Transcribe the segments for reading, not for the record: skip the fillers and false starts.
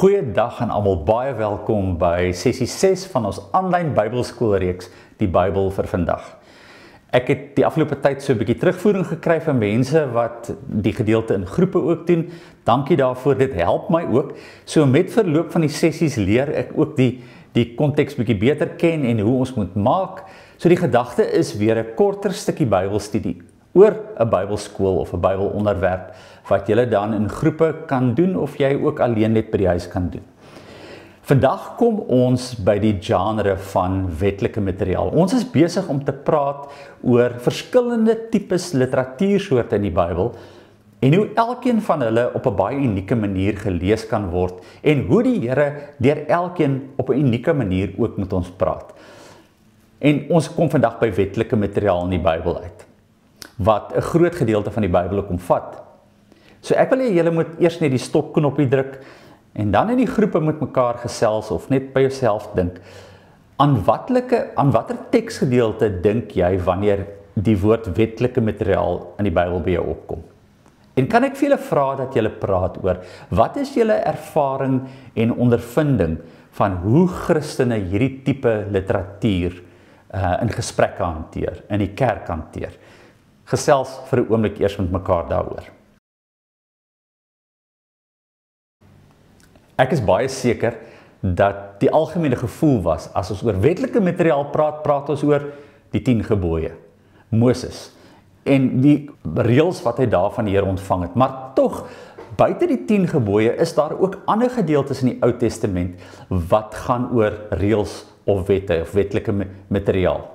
Goeiedag aan almal, baie welkom by sessie 6 van ons aanlyn Bybelskoolreeks, die Bybel vir vandag. Ek het die afgelope tyd so 'n bietjie terugvoering gekry van mense wat die gedeelte in groepe ook doen. Dankie daarvoor, dit help my ook. So met verloop van die sessies leer ek ook die konteks bietjie beter ken en hoe ons moet maak. So die gedagte is weer 'n korter stukkie Bybelstudie oor 'n Bybelskool of 'n Bybelonderwerp wat jy dan in groepe kan doen of jy ook alleen net by die huis kan doen. Vandag kom ons by die genre van wetlike materiaal. Ons is besig om te praat oor verskillende tipes literatuursoorte in die Bybel en hoe elkeen van hulle op 'n baie unieke manier gelees kan word en hoe die Here deur elkeen op 'n unieke manier ook met ons praat. En ons kom vandag by wetlike materiaal in die Bybel uit, wat 'n groot gedeelte van die Bybel ook omvat. So ek wil hê julle moet eers net die stopknoppie druk en dan in die groepe met mekaar gesels of net by jouself dink. Aan watter teksgedeelte dink jy wanneer die woord wetlike materiaal in die Bybel by jou opkom? En kan ek vir julle vra dat julle praat oor wat is julle ervaring en ondervinding van hoe Christene hierdie tipe literatuur in gesprekke hanteer, in die kerk hanteer? Gesels vir 'n oomblik eers met mekaar daaroor. Ek is baie seker dat die algemene gevoel was, as ons oor wetlike materiaal praat ons oor die 10 gebooie, Moses, en die reëls wat hy daar van die Here ontvang het. Maar tog, buite die 10 gebooie is daar ook ander gedeeltes in die Ou Testament wat gaan oor reëls of wette of wetlike materiaal.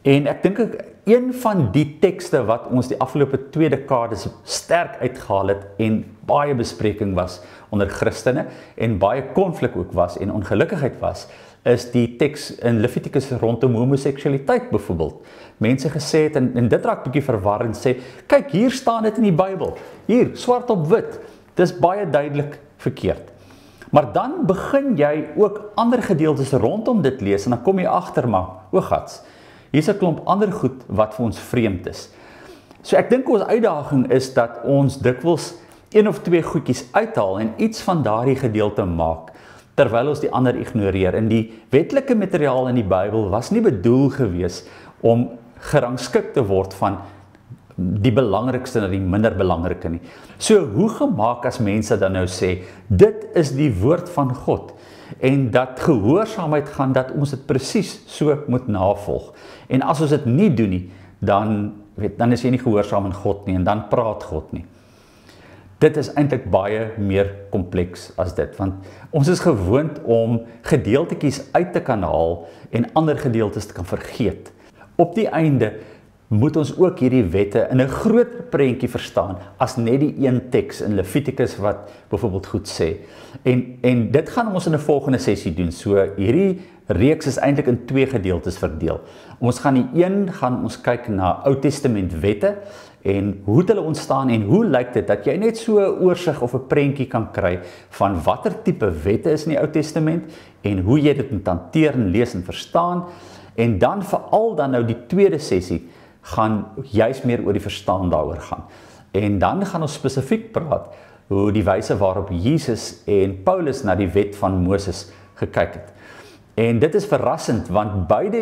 En ek dink een van die tekste wat ons die afgelope 2 dekades sterk uitgehaal het en baie bespreking was onder Christene en baie konflik ook was en ongelukkigheid was, is die teks in Levitikus rondom homoseksualiteit byvoorbeeld. Mense gesê het, en dit raak bietjie verwarrend, sê, kyk, hier staan dit in die Bybel, hier, swart op wit, dis baie duidelik verkeerd. Maar dan begin jy ook ander gedeeltes rondom dit lees en dan kom jy agter, maar, o gats, hier's 'n klomp ander goed wat vir ons vreemd is. So ek dink ons uitdaging is dat ons dikwels 1 of 2 goedjies uithaal en iets van daardie gedeelte maak, terwyl ons die ander ignoreer. En die wetlike materiaal in die Bybel was nie bedoel gewees om gerangskik te word van die belangrikste na die minder belangrike nie. So hoe gemaak as mense dan nou sê, dit is die woord van God, en dat gehoorsaamheid gaan dat ons dit presies so moet navolg. En as ons dit nie doen nie, dan is jy nie gehoorsaam aan God nie, en dan praat God nie. Dit is eintlik baie meer kompleks as dit, want ons is gewoond om gedeeltetjies uit te kan haal en ander gedeeltes te kan vergeet. Op die einde moet ons ook hierdie wette in 'n groter prentjie verstaan as net die een teks in Levitikus wat byvoorbeeld goed sê. En dit gaan ons in 'n volgende sessie doen. So hierdie reeks is eintlik in 2 gedeeltes verdeel. Ons gaan ons kyk na Ou Testament wette en hoe het hulle ontstaan en hoe lyk dit dat jy net so 'n oorsig of 'n prentjie kan kry van watter tipe wette is in die Ou Testament en hoe jy dit moet hanteer en lees en verstaan. En dan veral dan nou die tweede sessie gaan juist meer oor die verstaan daaroor gaan. En dan gaan ons spesifiek praat hoe die wyse waarop Jesus en Paulus na die wet van Moses gekyk het. En dit is verrassend, want beide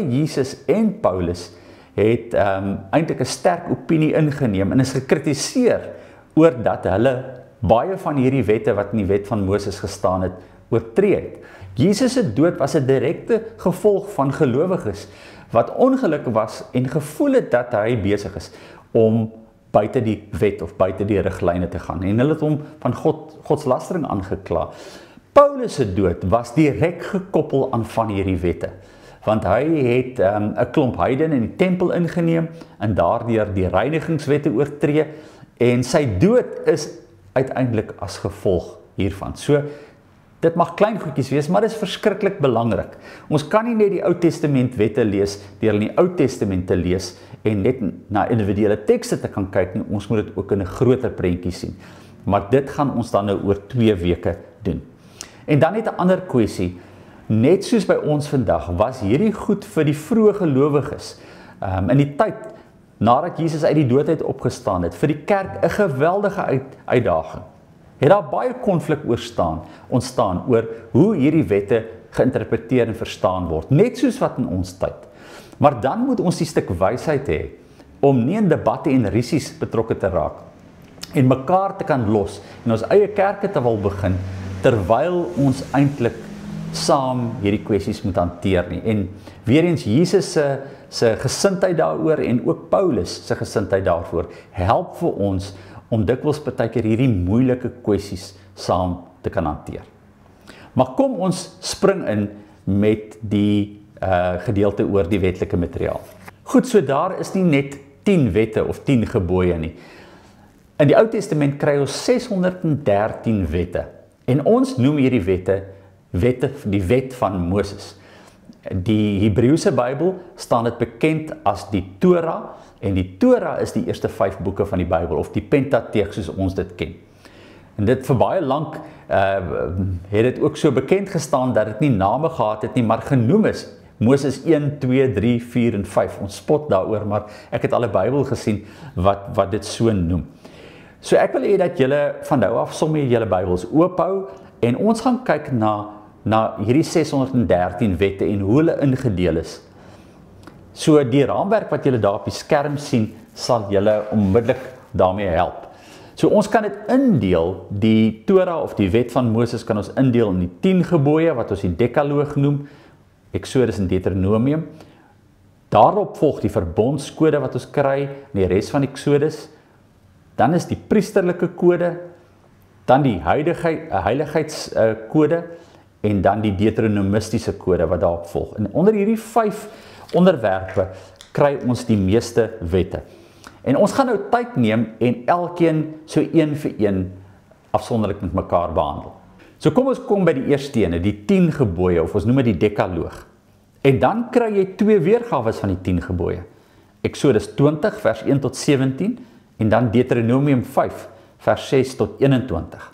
Jesus en Paulus het eintlik 'n sterk opinie ingeneem en is gekritiseer oor dat hulle baie van hierdie wette wat in die wet van Moses gestaan het, oortree het. Jesus se dood was 'n direkte gevolg van gelowiges wat ongelukkig was en gevoel het dat hy besig is om buite die wet of buite die riglyne te gaan. En hulle het hom van godslastering aangekla. Paulus se dood was direk gekoppel aan van hierdie wette, want hy het 'n klomp heidene in die tempel ingeneem en daardeur die reinigingswette oortree en sy dood is uiteindelik as gevolg hiervan. So dit mag klein goedjies wees, maar dit is verskriklik belangrik. Ons kan nie net die Ou Testament wette lees deur in die Ou Testament te lees en net na individuele tekste te kan kyk nie. Ons moet dit ook in 'n groter prentjie sien. Maar dit gaan ons dan nou oor 2 weke doen. En dan net 'n ander kwessie. Net soos by ons vandag was hierdie goed vir die vroeë gelowiges in die tyd nadat Jesus uit die dood uit opgestaan het, vir die kerk 'n geweldige uitdaging. het daar baie konflik ontstaan oor hoe hierdie wette geïnterpreteer en verstaan word, net soos wat in ons tyd. Maar dan moet ons die stuk wysheid hê, om nie in debatte en risies betrokke te raak, en mekaar te kan los, en ons eie kerke te wil begin, terwyl ons eintlik saam hierdie kwessies moet hanteer nie. En weer eens Jesus se gesindheid daaroor en ook Paulus se gesindheid daarvoor help vir ons om dikwels partykeer hierdie moeilike kwessies saam te kan hanteer. Maar kom ons spring in met die gedeelte oor die wetlike materiaal. Goed, so daar is nie net 10 wette of 10 gebooie nie. In die Ou Testament kry ons 613 wette. En ons noem hierdie wette die wet van Moses. Die Hebreëse Bybel staan dit bekend as die Torah, en die Torah is die eerste 5 boeke van die Bybel, of die Pentateeg soos ons dit ken. En dit vir baie lank het dit ook so bekend gestaan dat dit nie name gehad het nie, maar genoem is. Moses 1, 2, 3, 4 en 5. Ons spot daaroor, maar ek het al 'n Bybel gesien wat dit so noem. So ek wil hê dat julle van nou af sommer julle Bybels oophou en ons gaan kyk na hierdie 613 wette en hoe hulle ingedeel is. So die raamwerk wat julle daar op die skerm sien, sal julle onmiddellik daarmee help. So ons kan dit indeel, die Torah of die wet van Moses kan ons indeel in die 10 gebooie wat ons die Dekaloog noem, Exodus en Deuteronomium. Daarop volg die verbondskode wat ons kry in die res van Exodus. Dan is die priesterlike kode, dan die heiligheidskode en dan die deuteronomistiese kode wat daarop volg. En onder hierdie 5 onderwerpe kry ons die meeste wette. En ons gaan nou tyd neem en elkeen so een vir een afsonderlik met mekaar behandel. So kom ons kom by die eerste ene, die 10 gebooie, of ons noem dit die Dekaloog. En dan kry jy 2 weergawes van die 10 gebooie. Exodus 20 vers 1 tot 17 en dan Deuteronomium 5 vers 6 tot 21.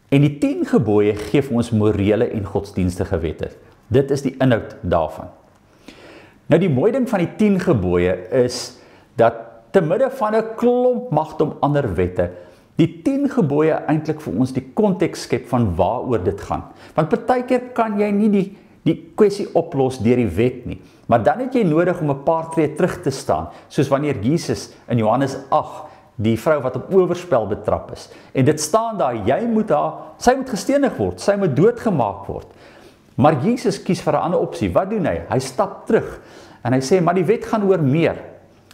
En die 10 gebooie gee vir ons morele en godsdienstige wette. Dit is die inhoud daarvan. Nou die mooi ding van die 10 gebooie is dat te midde van 'n klomp magtom ander wette, die 10 gebooie eintlik vir ons die konteks skep van waaroor dit gaan. Want partykeer kan jy nie die kwessie oplos deur die wet nie, maar dan het jy nodig om 'n paar tree terug te staan, soos wanneer Jesus in Johannes 8 die vrou wat op oorspel betrap is. En dit staan daar, sy moet gestenig word, sy moet doodgemaak word. Maar Jesus kies vir 'n ander opsie. Wat doen hy? Hy stap terug en hy sê, maar die wet gaan oor meer.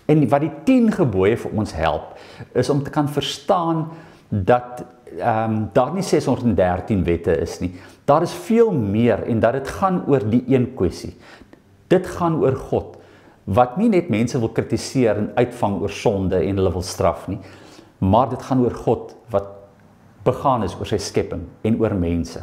En wat die 10 gebooie vir ons help, is om te kan verstaan dat daar nie 613 wette is nie. Daar is veel meer en dat dit gaan oor die een kwessie. Dit gaan oor God, wat nie net mense wil kritiseer en uitvang oor sonde en hulle wil straf nie, maar dit gaan oor God wat begaan is oor sy skepping en oor mense.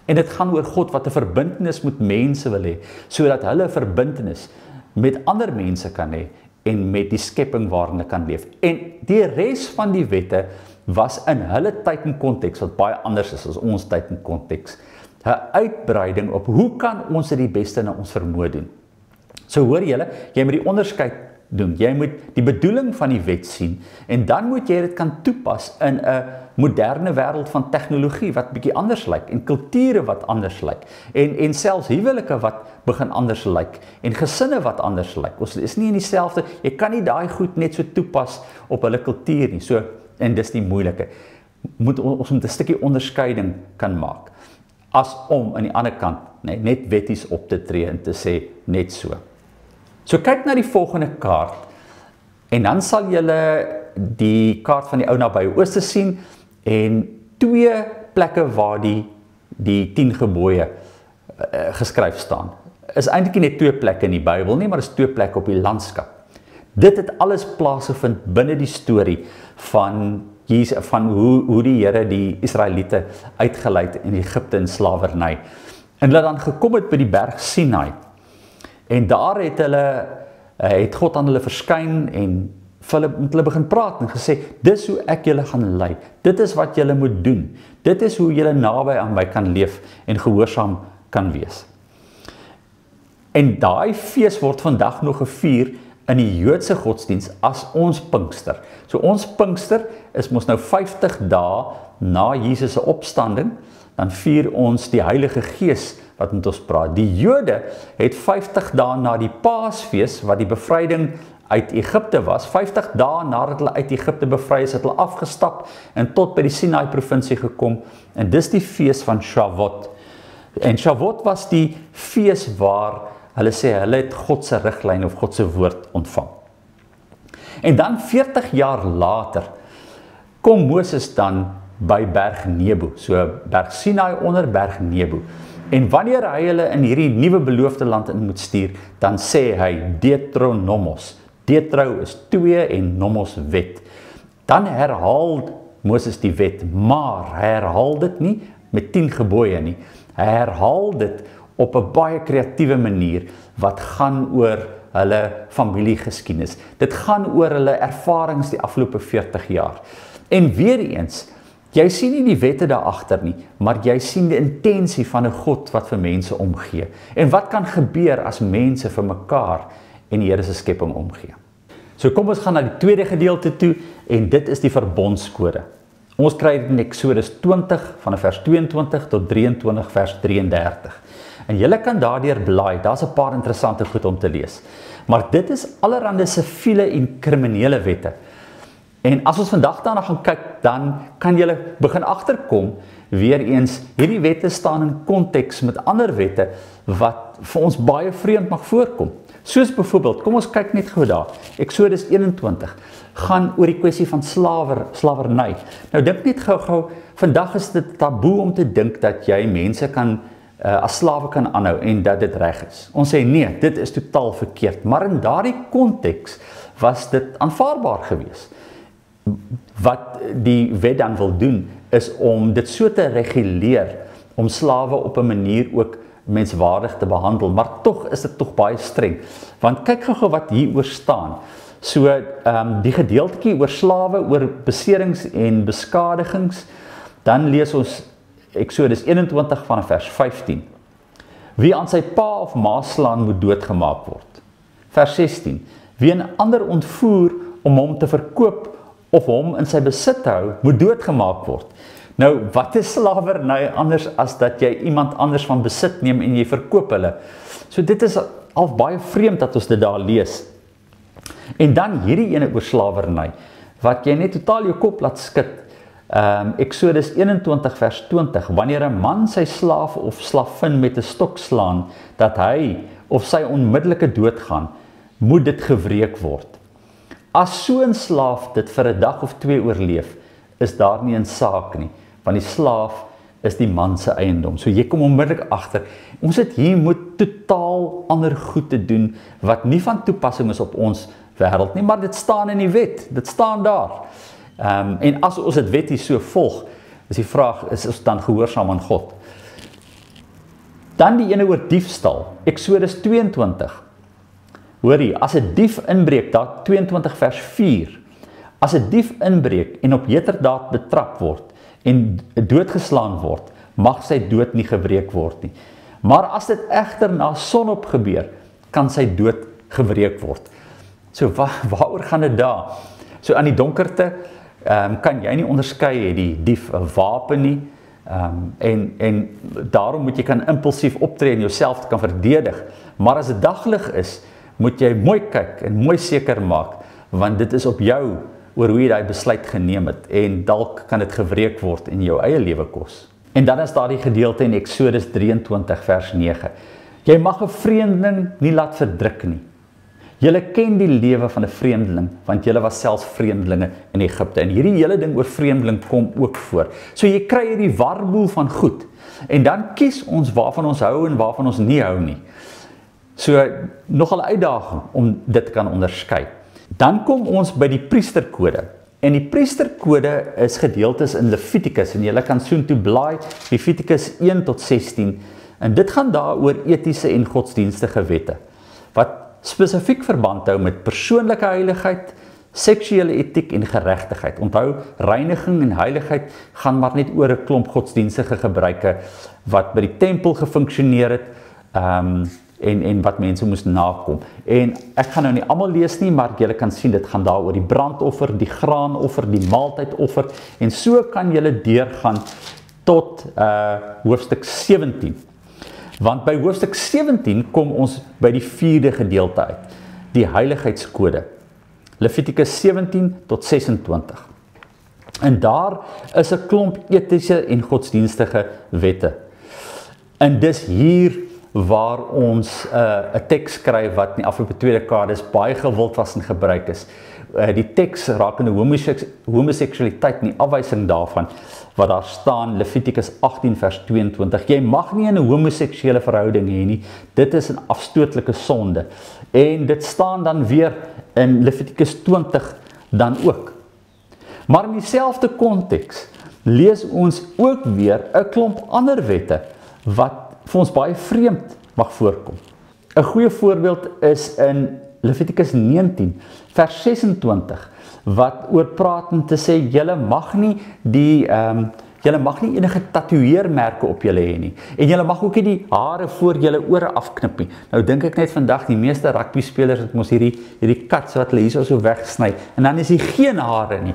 En dit gaan oor God wat 'n verbintenis met mense wil hê, sodat hulle 'n verbintenis met ander mense kan hê en met die skepping waarin hulle kan leef. En die res van die wette was in hulle tyd en konteks wat baie anders is as ons tyd en konteks. 'n Uitbreiding op hoe kan ons dit die beste na ons vermoë doen. So hoor julle, jy moet die onderskeid doen. Jy moet die bedoeling van die wet sien en dan moet jy dit kan toepas in 'n moderne wêreld van tegnologie wat bietjie anders lyk en kulture wat anders lyk en selfs huwelike wat begin anders lyk en gesinne wat anders lyk. Ons is nie in dieselfde, jy kan nie daai goed net so toepas op hulle kultuur nie. So en dis die moeilike. Ons moet 'n stukkie onderskeiding kan maak as om aan die ander kant net wetties op te tree en te sê net so. So kyk na die volgende kaart en dan sal julle die kaart van die ou nabye ooste sien en 2 plekke waar die 10 gebooie geskryf staan. Is eintlik nie net 2 plekke in die Bybel nie, maar is 2 plekke op die landskap. Dit het alles plaasgevind binne die storie van hoe die Here die Israeliete uitgelei het in Egipte in slawerny. En hulle dan gekom het by die berg Sinai. En daar het God aan hulle verskyn en met hulle begin praat en gesê, dis hoe ek julle gaan lei, dit is wat julle moet doen, dit is hoe julle naby aan my kan leef en gehoorsaam kan wees. En daai fees word vandag nog gevier in die Joodse godsdiens as ons Pinkster. So ons Pinkster is mos nou 50 dae na Jesus se opstanding, dan vier ons die Heilige Gees wat met ons praat. Die Jode het 50 dae na die Paasfees, wat die bevryding uit Egipte was, 50 dae nadat hulle uit Egipte bevry is, het hulle afgestap en tot by die Sinai provinsie gekom, en dis die fees van Shavuot. En Shavuot was die fees waar hulle sê, hulle het God se riglyn of God se woord ontvang. En dan 40 jaar later, kom Moses dan by Berg Nebo, so Berg Sinai onder Berg Nebo. En wanneer hy hulle in hierdie nuwe beloofde land in moet stuur, dan sê hy Deuteronomos. Deutero is 2 en nomos wet. Dan herhaal Moses die wet, maar hy herhaal dit nie met 10 gebooie nie. Hy herhaal dit op 'n baie kreatiewe manier wat gaan oor hulle familiegeskiedenis. Dit gaan oor hulle ervarings die afgelope 40 jaar. En weer eens, jy sien nie die wette daar agter nie, maar jy sien die intensie van 'n God wat vir mense omgee. En wat kan gebeur as mense vir mekaar en die Here se skepping omgee? So kom ons gaan na die tweede gedeelte toe, en dit is die verbondskode. Ons kry dit in Eksodus 20 van vers 22 tot 23 vers 33. En julle kan daardeur blaai, daar's 'n paar interessante goed om te lees. Maar dit is allerhande siviele en kriminele wette. En as ons vandag daarna gaan kyk, dan kan julle begin agterkom, weer eens, hierdie wette staan in konteks met ander wette, wat vir ons baie vreemd mag voorkom. Soos byvoorbeeld, kom ons kyk net gou daar, Eksodus 21, gaan oor die kwessie van slawerny. Nou dink net gou, vandag is dit taboe om te dink dat jy mense kan as slawe kan aanhou en dat dit reg is. Ons sê nee, dit is totaal verkeerd, maar in daardie konteks was dit aanvaarbaar geweest. Wat die wet dan wil doen, is om dit so te reguleer, om slawe op 'n manier ook menswaardig te behandel, maar tog is dit tog baie streng. Want kyk gou wat hier oor staan. So die gedeeltjie oor slawe, oor beserings en beskadigings, dan lees ons Eksodus 21 van vers 15. Wie aan sy pa of ma slaan, moet doodgemaak word. Vers 16. Wie 'n ander ontvoer om hom te verkoop of hom in sy besit te hou, moet doodgemaak word. Nou, wat is slawerny anders as dat jy iemand anders van besit neem en jy verkoop hulle? So dit is al baie vreemd dat ons dit daar lees. En dan hierdie ene oor slawerny, wat jy net totaal jou kop laat skud. Eksodus 21 vers 20, wanneer 'n man sy slaaf of slavin met 'n stok slaan, dat hy of sy onmiddellike dood gaan, moet dit gewreek word. As so 'n slaaf dit vir 'n dag of 2 oorleef, is daar nie 'n saak nie, want die slaaf is die man se eiendom. So jy kom onmiddellik agter, ons het hier moet totaal ander goed te doen, wat nie van toepassing is op ons wêreld nie, maar dit staan in die wet, dit staan daar. En as ons dit wet hier so volg, is die vraag, is ons dan gehoorsaam aan God? Dan die ene oor diefstal, Eksodus 22. Hoorie, as 'n dief inbreek, daar 22 vers 4, as 'n dief inbreek en op heterdaad betrap word en doodgeslaan word, mag sy dood nie gewreek word nie. Maar as dit egter na sonop gebeur, kan sy dood gewreek word. So waaroor gaan dit daar? So aan die donkerte kan jy nie onderskei het die dief 'n wapen nie, en daarom moet jy kan impulsief optree en jouself kan verdedig. Maar as dit daglig is, moet jy mooi kyk en mooi seker maak, want dit is op jou oor hoe jy daai besluit geneem het, en dalk kan dit gewreek word in jou eie lewe kos. En dan is daar die gedeelte in Eksodus 23 vers 9. Jy mag 'n vreemdeling nie laat verdruk nie. Julle ken die lewe van 'n vreemdeling, want julle was selfs vreemdelinge in Egipte. En hierdie hele ding oor vreemdeling kom ook voor. So jy kry hierdie warboel van goed, en dan kies ons waarvan ons hou en waarvan ons nie hou nie. So nogal 'n uitdaging om dit te kan onderskei. Dan kom ons by die priesterkode. En die priesterkode is gedeeltes in Levitikus, en julle kan soontoe blaai, Levitikus 1 tot 16. En dit gaan daaroor etiese en godsdienstige wette, wat spesifiek verband hou met persoonlike heiligheid, seksuele etiek en geregtigheid. Onthou, reiniging en heiligheid gaan maar net oor 'n klomp godsdienstige gebruike wat by die tempel gefunksioneer het, en wat mense moes nakom. En ek gaan nou nie almal lees nie, maar julle kan sien dit gaan daar oor die brandoffer, die graanoffer, die maaltydoffer en so kan julle deurgaan tot hoofstuk 17. Want by hoofstuk 17 kom ons by die 4de gedeelte uit, die heiligheidskode. Levitikus 17 tot 26. En daar is 'n klomp etiese en godsdienstige wette. En dis hier waar ons 'n teks skryf wat in die afgelope 2 dekades baie gewild was en gebruik is. Die teks rakende homoseksualiteit en die afwysing daarvan, wat daar staan, Levitikus 18 vers 22, jy mag nie in 'n homoseksuele verhouding hê nie, dit is 'n afstootlike sonde. En dit staan dan weer in Levitikus 20 dan ook. Maar in dieselfde konteks lees ons ook weer 'n klomp ander wette wat vir ons baie vreemd mag voorkom. 'n Goeie voorbeeld is in Levitikus 19 vers 26 wat oor praat om te sê julle mag nie enige tatoeëermerke op julle hê nie en julle mag ook nie die hare voor julle ore afknip nie. Nou dink ek net vandag die meeste rugby spelers het mos hierdie cuts wat hulle hier so wegsny en dan is hier geen hare nie.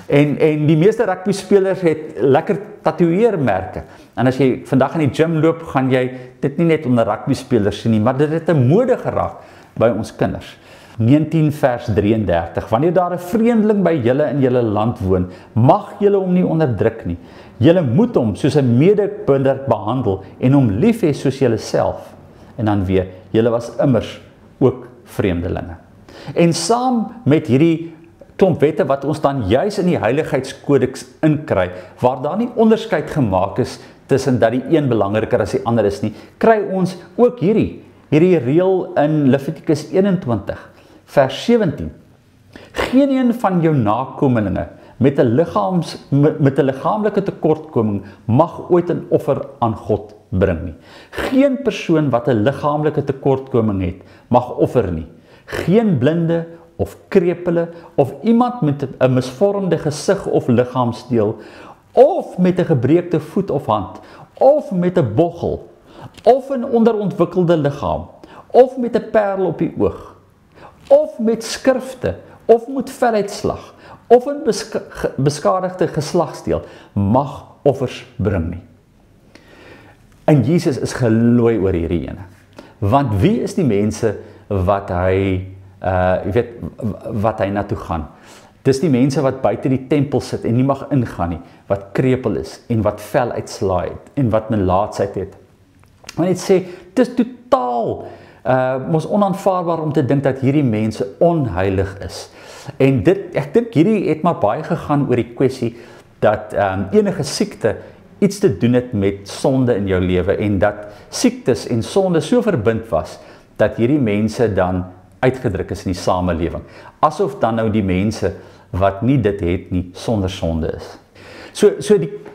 En die meeste rugby spelers het lekker tatoeëermerke. En as jy vandag in die gym loop, gaan jy dit nie net onder rugby spelers sien nie, maar dit het 'n mode geraak by ons kinders. 19 vers 33. Wanneer daar 'n vreemdeling by julle in julle land woon, mag julle hom nie onderdruk nie. Julle moet hom soos 'n medebruder behandel en hom lief hê soos julle self. En dan weer, julle was immers ook vreemdelinge. En saam met hierdie klomp wette wat ons dan juis in die heiligheidskodex inkry, waar daar nie onderskeid gemaak is tussen dat die een belangriker as die ander is nie, kry ons ook hierdie reël in Levitikus 21 vers 17. Geen een van jou nakomelinge met 'n liggaamlike tekortkoming mag ooit 'n offer aan God bring nie. Geen persoon wat 'n liggaamlike tekortkoming het, mag offer nie. Geen blinde of krepele, of iemand met 'n misvormde gesig of liggaamsdeel, of met 'n gebreekte voet of hand, of met 'n boggel, of 'n onderontwikkelde liggaam, of met 'n parel op die oog, of met skrifte, of met veluitslag, of 'n beskadigde geslagsdeel, mag offers bring nie. En Jesus is gelooi oor hierdie ene. Want wie is die mense wat hy wat hy na toe gaan? Dis die mense wat buite die tempel sit en nie mag ingaan nie, wat krepeel is en wat vel uitslaai het en wat melaatsheid het. Maar net sê, dis totaal mos onaanvaarbaar om te dink dat hierdie mense onheilig is. En ek dink hierdie het maar baie gegaan oor die kwessie dat enige siekte iets te doen het met sonde in jou lewe en dat siektes en sonde so verbind was dat hierdie mense dan uitgedruk is in die samelewing. Asof dan nou die mense wat nie dit het nie sonder sonde is.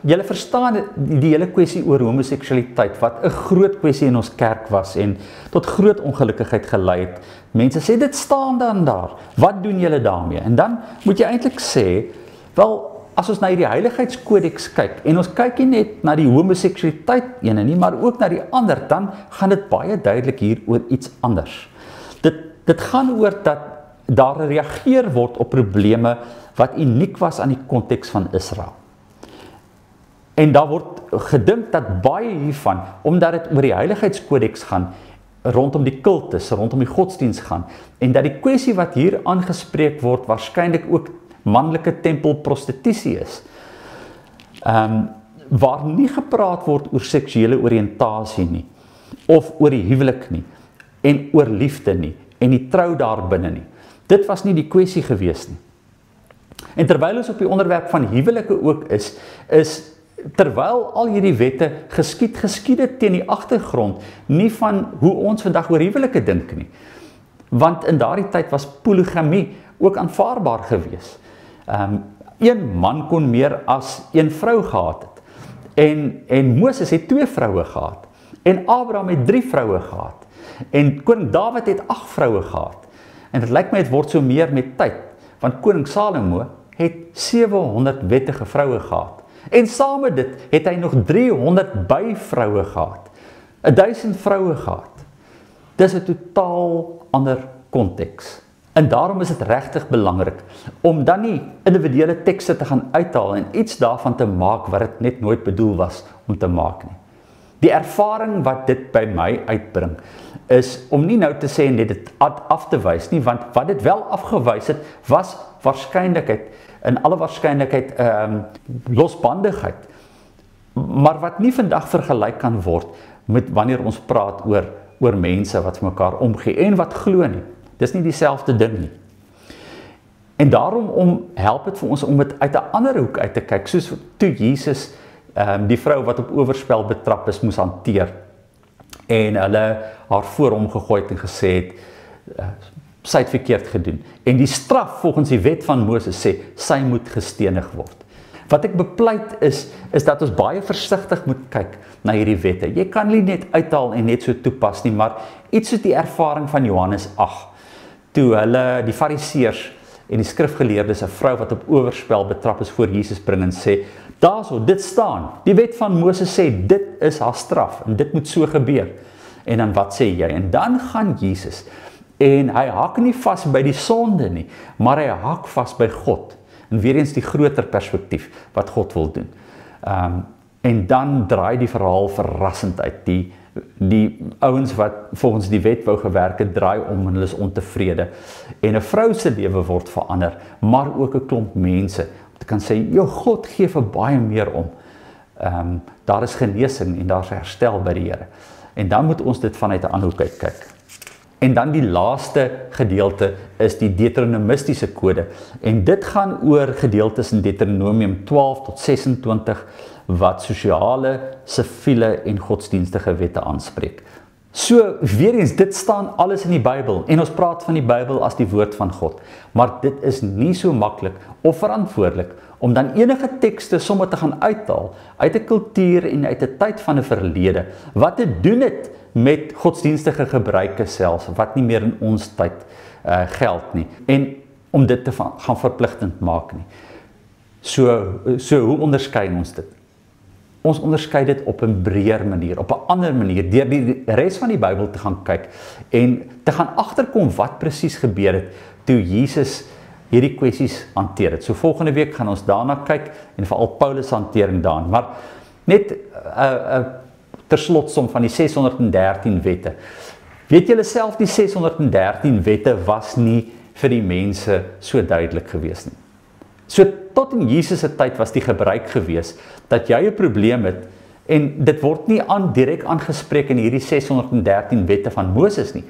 Julle verstaan die hele kwessie oor homoseksualiteit wat 'n groot kwessie in ons kerk was en tot groot ongelukkigheid gelei het. Mense sê dit staan dan daar. Wat doen julle daarmee? En dan moet jy eintlik sê, wel, as ons na hierdie heiligheidskodex kyk en ons kyk nie net na die homoseksualiteit ene nie, maar ook na die ander, dan gaan dit baie duidelik hier oor iets anders. Dit gaan oor dat daar gereageer word op probleme wat uniek was aan die konteks van Israel. En daar word gedink dat baie hiervan, omdat dit oor die heiligheidskodex gaan, rondom die kultus, rondom die godsdiens gaan, en dat die kwessie wat hier aangespreek word, waarskynlik ook manlike tempelprostitusie is, waar nie gepraat word oor seksuele oriëntasie nie, of oor die huwelik nie, en oor liefde nie, en die trou daarbinne nie. Dit was nie die kwessie gewees nie. En terwyl ons op die onderwerp van huwelike ook is terwyl al hierdie wette geskied het teen die agtergrond, nie van hoe ons vandag oor huwelike dink nie. Want in daardie tyd was polygamie ook aanvaarbaar gewees. Een man kon meer as een vrou gehad het. En Moses het 2 vroue gehad. En Abraham het 3 vroue gehad. En koning Dawid het 8 vroue gehad. En dit lyk my het word so meer met tyd, want koning Salomo het 700 wettige vroue gehad. En saam met dit het hy nog 300 byvroue gehad. 1000 vroue gehad. Dis 'n totaal ander konteks. En daarom is dit regtig belangrik om dan nie individuele tekste te gaan uithaal en iets daarvan te maak wat dit net nooit bedoel was om te maak nie. Die ervaring wat dit by my uitbring is om nie nou te sê net dit af te wys nie, want wat dit wel afgewys het was waarskynlikheid, in alle waarskynlikheid losbandigheid, maar wat nie vandag vergelyk kan word met wanneer ons praat oor mense wat vir mekaar omgee en wat glo nie. Dis nie dieselfde ding nie. En daarom help dit vir ons om dit uit 'n ander hoek uit te kyk, soos toe Jesus die vrou wat op oorspel betrap is moes hanteer en hulle haar voor hom gegooi het en gesê het sy het verkeerd gedoen. En die straf volgens die wet van Moses sê sy moet gestenig word. Wat ek bepleit is dat ons baie versigtig moet kyk na hierdie wette. Jy kan nie net uithaal en net so toepas nie, maar iets soos die ervaring van Johannes 8, toe hulle die fariseërs en die skrifgeleerdes 'n vrou wat op oorspel betrap is voor Jesus bring en sê, daarso, dit staan, die wet van Moses sê, dit is haar straf, en dit moet so gebeur. En dan wat sê jy? En dan gaan Jesus, en hy hak nie vas by die sonde nie, maar hy hak vas by God. En weer eens die groter perspektief, wat God wil doen. En dan draai die verhaal verrassend uit. Die ouens wat volgens die wet wou gewerk het, draai om en hulle is ontevrede. En 'n vrou se lewe word verander, maar ook 'n klomp mense. Om te kan sê, jou God gee vir baie meer om. Daar is genesing en daar is herstel by die Here. En dan moet ons dit vanuit 'n ander hoek uit kyk. En dan die laaste gedeelte is die Deuteronomistiese kode. En dit gaan oor gedeeltes in Deuteronomium 12 tot 26, wat sosiale, siviele en godsdienstige wette aanspreek. So, weer eens, dit staan alles in die Bybel, en ons praat van die Bybel as die woord van God, maar dit is nie so maklik of verantwoordelik om dan enige tekste sommer te gaan uithaal, uit 'n kultuur en uit 'n tyd van 'n verlede, wat te doen het met godsdienstige gebruike selfs, wat nie meer in ons tyd geld nie, en om dit te gaan verpligtend maak nie. So hoe onderskei ons dit? Ons onderskei dit op 'n breër manier, op 'n ander manier, deur die res van die Bybel te gaan kyk, en te gaan agterkom wat presies gebeur het, toe Jesus hierdie kwessies hanteer het. So volgende week gaan ons daarna kyk, en veral Paulus hantering daarin, maar net ter slotsom van die 613 wette. Weet julle self, die 613 wette was nie vir die mense so duidelik gewees nie. So tot in Jesus se tyd was die gebruik gewees, dat jy 'n probleem het, en dit word nie direk aangespreek in hierdie 613 wette van Moses nie,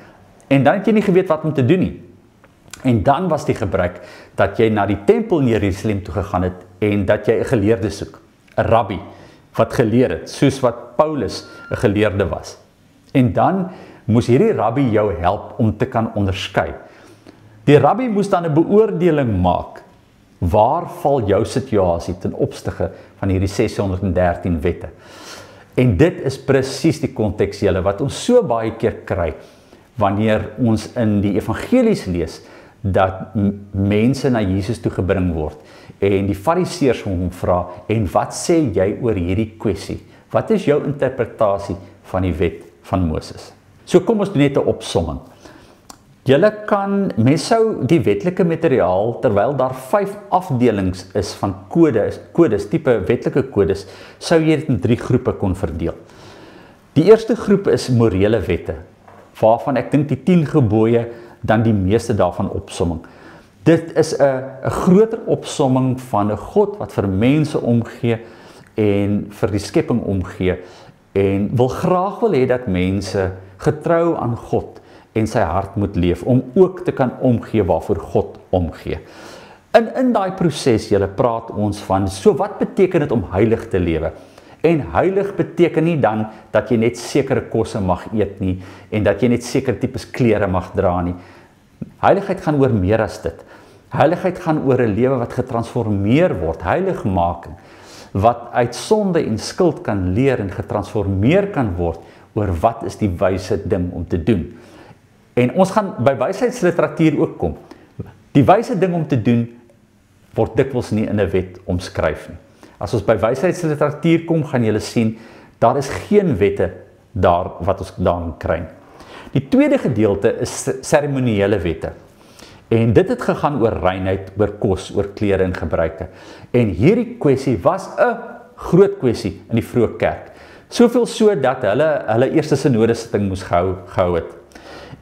en dan het jy nie geweet wat om te doen nie. En dan was die gebruik, dat jy na die tempel in Jerusalem toe gegaan het, en dat jy 'n geleerde soek, 'n rabbi, wat geleer het, soos wat Paulus 'n geleerde was. En dan moes hierdie rabbi jou help om te kan onderskei. Die rabbi moes dan 'n beoordeling maak, waar val jou situasie ten opsigte van hierdie 613 wette. En dit is presies die konteks julle wat ons so baie keer kry, wanneer ons in die evangelies lees, dat mense na Jesus toe gebring word, en die fariseërs hom vra, en wat sê jy oor hierdie kwessie? Wat is jou interpretasie van die wet van Moses? So kom ons doen net 'n opsomming. Mens sou die wetlike materiaal, terwyl daar 5 afdelings is van kodes, tipe wetlike kodes, sou jy dit in 3 groepe kon verdeel. Die eerste groep is morele wette, waarvan ek dink die 10 gebooie dan die meeste daarvan opsomming. Dit is 'n groter opsomming van 'n God wat vir mense omgee en vir die skepping omgee, en wil graag hê dat mense getrou aan God en sy hart moet leef, om ook te kan omgee waarvoor God omgee. In daai proses, julle praat ons van, so wat beteken dit om heilig te lewe? En heilig beteken nie dan, dat jy net sekere kosse mag eet nie, en dat jy net sekere tipes klere mag dra nie. Heiligheid gaan oor meer as dit. Heiligheid gaan oor 'n lewe wat getransformeer word, heiligmaking, wat uit sonde en skuld kan leer en getransformeer kan word, oor wat is die wyse ding om te doen. En ons gaan by wysheidsliteratuur ook kom. Die wyse ding om te doen, word dikwels nie in 'n wet omskryf nie. As ons by wysheidsliteratuur kom, gaan julle sien, daar is geen wette daar wat ons daarin kry. Die tweede gedeelte is seremoniële wette. En dit het gegaan oor reinheid, oor kos, oor klere en gebruike. En hierdie kwessie was 'n groot kwessie in die vroeë kerk. Soveel so dat hulle eerste synodesitting moes gehou het.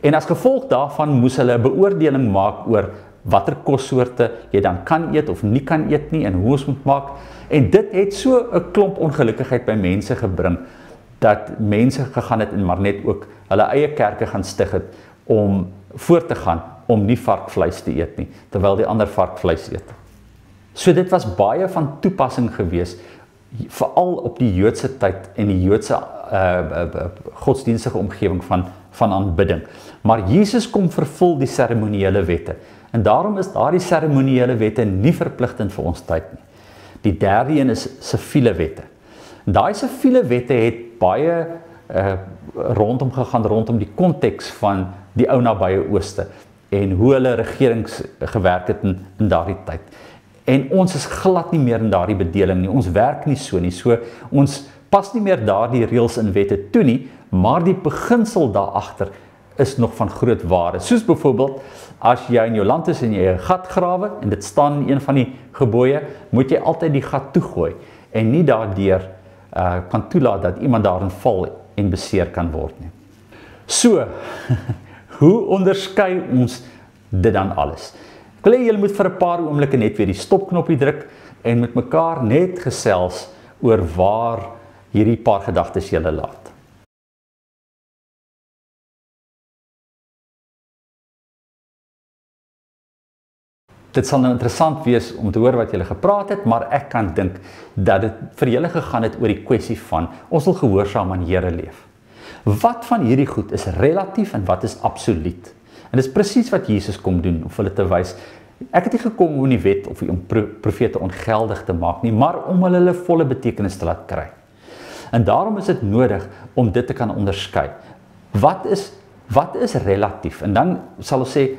En as gevolg daarvan moes hulle 'n beoordeling maak oor watter kossoorte jy dan kan eet of nie kan eet nie en hoe ons moet maak. En dit het so 'n klomp ongelukkigheid by mense gebring dat mense gegaan het en maar net ook hulle eie kerke gaan stig het om voort te gaan om nie varkvleis te eet nie, terwyl die ander varkvleis eet. So dit was baie van toepassing gewees, veral op die Joodse tyd en die Joodse godsdienstige omgewing van aanbidding. Maar Jesus kom vervul die seremoniële wette. En daarom is daardie seremoniële wette nie verpligtend vir ons tyd nie. Die derde een is siviele wette. En daai siviele wette het baie rondom gegaan, rondom die konteks van die ou nabye Ooste en hoe hulle regerings gewerk het in daardie tyd. En ons is glad nie meer in daardie bedeling nie, ons werk nie so nie, so ons pas nie meer daardie reëls en wette toe nie, maar die beginsel daar agter is nog van groot waarde. Soos byvoorbeeld, as jy in jou land is en jy 'n gat grawe en dit staan in een van die gebooie, moet jy altyd die gat toegooi en nie daardeur kan toelaat dat iemand daarin val en beseer kan word nie. So, hoe onderskei ons dit dan alles? Ek wil hê julle moet vir 'n paar oomblikke net weer die stopknopie druk en met mekaar net gesels oor waar hierdie paar gedagtes julle laat. Dit sal nou interessant wees om te hoor wat julle gepraat het, maar ek kan dink dat dit vir julle gegaan het oor die kwessie van ons wil gehoorsaam aan die Here leef. Wat van hierdie goed is relatief en wat is absoluut? En dis presies wat Jesus kom doen, om hulle te wys. Ek het nie gekom om die wet of die profete ongeldig te maak nie, maar om hulle volle betekenis te laat kry. En daarom is dit nodig om dit te kan onderskei. Wat is relatief? En dan sal ons sê,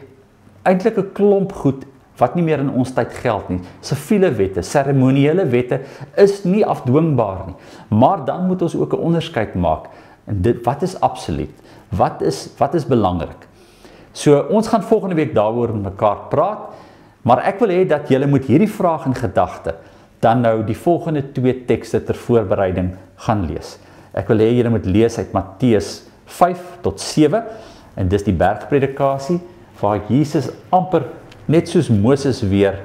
eintlik 'n klomp goed wat nie meer in ons tyd geld nie. Siviele wette, seremoniële wette is nie afdwingbaar nie. Maar dan moet ons ook 'n onderskeid maak. En dit, wat is absoluut? Wat is belangrik? So ons gaan volgende week daaroor met mekaar praat, maar ek wil hê dat julle moet hierdie vraag in gedagte dan nou die volgende 2 tekste ter voorbereiding gaan lees. Ek wil hê julle moet lees uit Matteus 5 tot 7 en dis die bergpredikasie waar Jesus amper net soos Moses weer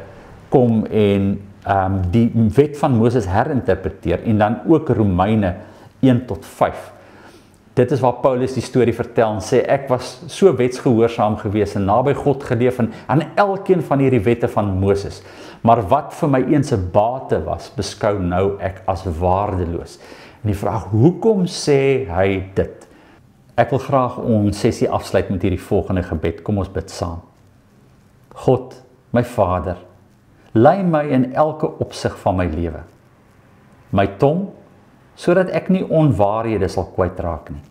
kom en die wet van Moses herinterpreteer en dan ook Romeine 1 tot 5. Dit is waar Paulus die storie vertel en sê, ek was so wetsgehoorsaam gewees en naby God geleef en aan elkeen van hierdie wette van Moses. Maar wat vir my eens 'n bate was, beskou nou ek as waardeloos. En die vraag, hoekom sê hy dit? Ek wil graag ons sessie afsluit met hierdie volgende gebed. Kom ons bid saam. God, my Vader, lei my in elke opsig van my lewe. My tong, sodat ek nie onwaarhede sal kwytraak nie.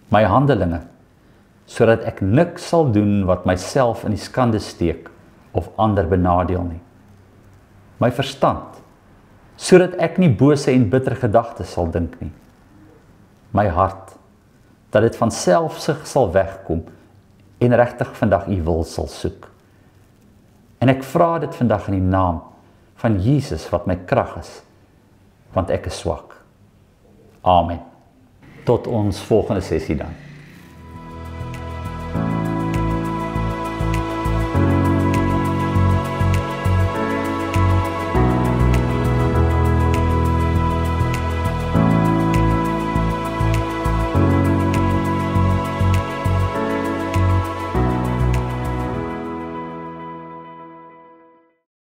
My handelinge, sodat ek niks sal doen wat myself in die skande steek of ander benadeel nie. My verstand, sodat ek nie bose en bittere gedagtes sal dink nie. My hart, dat dit van selfsug sal wegkom en regtig vandag U wil sal soek. En ek vra dit vandag in die naam van Jesus wat my krag is, want ek is swak. Amen. Tot ons volgende sessie dan.